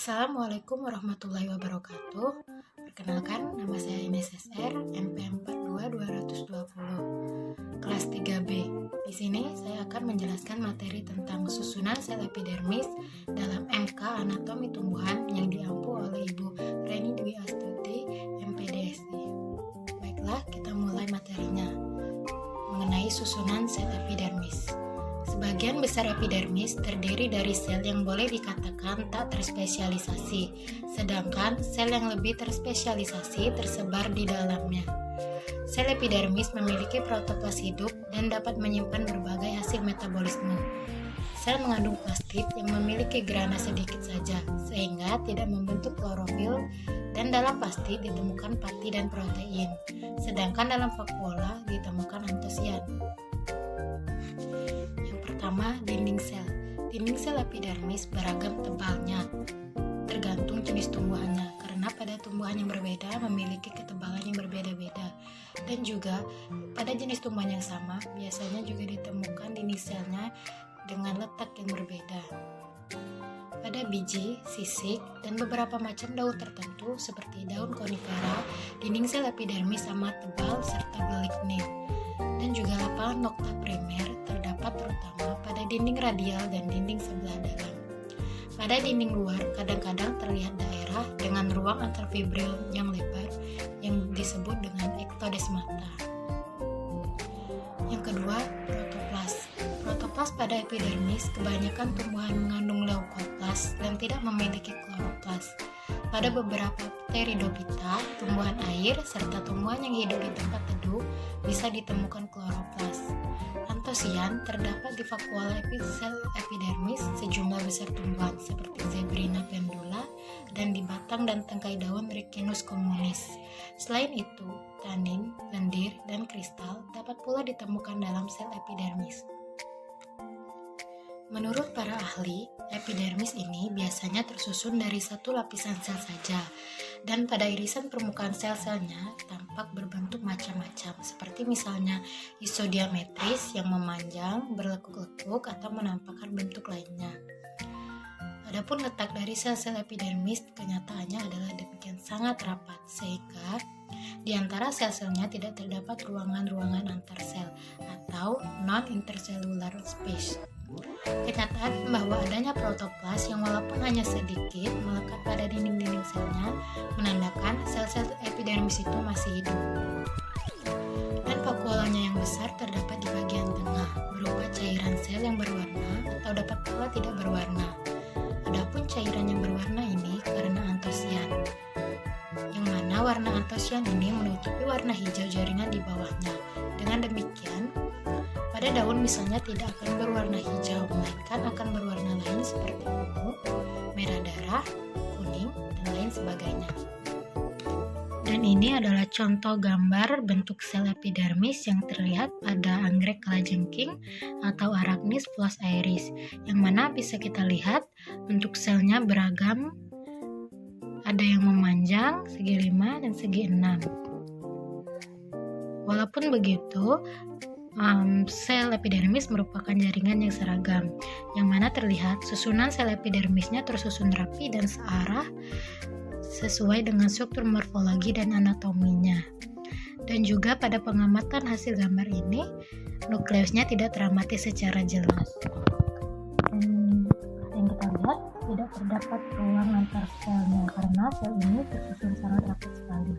Assalamualaikum warahmatullahi wabarakatuh. Perkenalkan, nama saya Ines SR, MP42220, kelas 3B. Di sini saya akan menjelaskan materi tentang susunan sel epidermis dalam MK Anatomi Tumbuhan yang diampu oleh Ibu Reni Dwi Astuti, MPDSD. Baiklah, kita mulai materinya mengenai susunan sel epidermis. Sebagian besar epidermis terdiri dari sel yang boleh dikatakan tak terspesialisasi, sedangkan sel yang lebih terspesialisasi tersebar di dalamnya. Sel epidermis memiliki protoplas hidup dan dapat menyimpan berbagai hasil metabolisme. Sel mengandung plastid yang memiliki gerana sedikit saja, sehingga tidak membentuk klorofil, dan dalam plastid ditemukan pati dan protein, sedangkan dalam vakuola ditemukan antosian. Pertama, dinding sel. Dinding sel epidermis beragam tebalnya, tergantung jenis tumbuhannya, karena pada tumbuhan yang berbeda memiliki ketebalan yang berbeda-beda. Dan juga pada jenis tumbuhan yang sama, biasanya juga ditemukan dinding selnya dengan letak yang berbeda. Pada biji, sisik, dan beberapa macam daun tertentu seperti daun konifera, dinding sel epidermis amat tebal serta belignin. Dan juga lapangan nokta primer terdapat terutama pada dinding radial dan dinding sebelah dalam. Pada dinding luar kadang-kadang terlihat daerah dengan ruang antarfibril yang lebar yang disebut dengan ektodesmata. Yang kedua, protoplas. Protoplas pada epidermis kebanyakan tumbuhan mengandung leukoplas dan tidak memiliki kloroplas. Pada beberapa Pteridophyta, tumbuhan air, serta tumbuhan yang hidup di tempat teduh bisa ditemukan kloroplas. Antosian terdapat di vakuola sel epidermis sejumlah besar tumbuhan seperti Zebrina pendula dan di batang dan tangkai daun Ricinus communis. Selain itu, tanin, lendir, dan kristal dapat pula ditemukan dalam sel epidermis. Menurut para ahli, epidermis ini biasanya tersusun dari satu lapisan sel saja, dan pada irisan permukaan sel-selnya tampak berbentuk macam-macam, seperti misalnya isodiametris yang memanjang, berlekuk-lekuk, atau menampakkan bentuk lainnya. Adapun letak dari sel-sel epidermis kenyataannya adalah demikian sangat rapat, sehingga di antara sel-selnya tidak terdapat ruangan-ruangan antar sel atau non-intercellular space. Kenyataan bahwa adanya protoplas yang walaupun hanya sedikit melekat pada dinding-dinding selnya menandakan sel-sel epidermis itu masih hidup. Dan vakuolanya yang besar terdapat di bagian tengah berupa cairan sel yang berwarna atau dapat pula tidak berwarna. Adapun cairan yang berwarna ini karena antosian, yang mana warna antosian ini menutupi warna hijau jaringan di bawahnya. Dengan demikian, pada daun misalnya tidak akan berwarna hijau, melainkan akan berwarna lain seperti ungu, merah darah, kuning, dan lain sebagainya. Dan ini adalah contoh gambar bentuk sel epidermis yang terlihat pada anggrek kalajengking atau Arachnis flos iris, yang mana bisa kita lihat bentuk selnya beragam, ada yang memanjang, segi 5, dan segi 6. Walaupun begitu, sel epidermis merupakan jaringan yang seragam, yang mana terlihat susunan sel epidermisnya tersusun rapi dan searah sesuai dengan struktur morfologi dan anatominya. Dan juga pada pengamatan hasil gambar ini, nukleusnya tidak teramati secara jelas. Yang kita lihat, tidak terdapat ruang antar selnya karena sel ini tersusun sangat rapi sekali.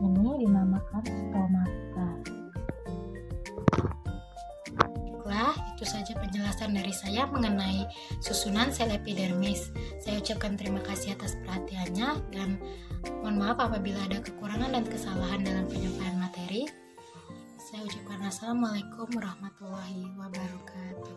Ini dinamakan stomata. Itu saja penjelasan dari saya mengenai susunan sel epidermis. Saya ucapkan terima kasih atas perhatiannya dan mohon maaf apabila ada kekurangan dan kesalahan dalam penyampaian materi. Saya ucapkan assalamualaikum warahmatullahi wabarakatuh.